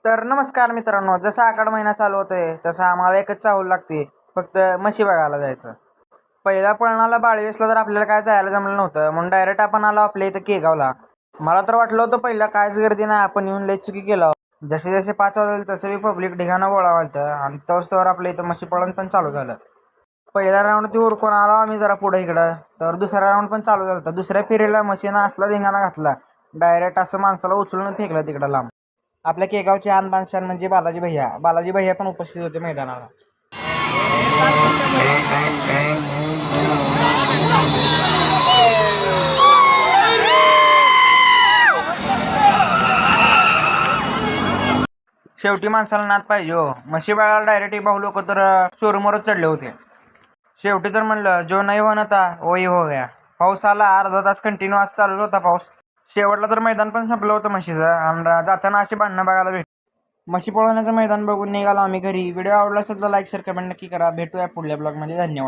तर नमस्कार मित्रांनो, जसा आखाड महिना चालू होतोय तसं आम्हाला एकच चाहूल लागते, फक्त म्हशी बघायला जायचं. पहिला पळणाला बाळवेसला तर आपल्याला काय जायला जमलं नव्हतं, म्हणून डायरेक्ट आपण आलो आपल्या इथं केगावला. मला तर वाटलं होतं पहिला कायच गर्दी नाही, आपण येऊन लय चुकी केलं. जसे जसे 5 वाजले तसं बी पब्लिक ढिगाणं गोळा व्हायचं आणि तोवर आपल्या इथं म्हशी पळण पण चालू झालं. पहिला राऊंड ती उरकून आलो आम्ही जरा पुढे इकडं, तर दुसरा राऊंड पण चालू झाला. दुसऱ्या फेरीला म्हशीनं असला धिंगाणा घातला, डायरेक्ट असं माणसाला उचलून फेकलं तिकडं लांब. आपल्या केगावचे आन बादशाह म्हणजे बालाजी भैया पण उपस्थित होते मैदानाला. शेवटी माणसाला नाद पाहिजे हो. म्हशी बघायला डायरेक्ट भाऊ लोक तर शोरूमवरच चढले होते. शेवटी तर म्हणलं जो नाही होना था वही हो गया. पाऊस आला, अर्धा तास कंटिन्यू आज चालू होता पाऊस. शेवटला तर मैदान पण संपलं होतं म्हशीचं आणि जाताना अशी भांडणं बघायला भेट. म्हशी पळवण्याचं मैदान बघून निघालो आम्ही घरी. व्हिडिओ आवडला असेल तर लाईक शेअर कमेंट नक्की करा. भेटूया पुढल्या ब्लॉगमध्ये. धन्यवाद.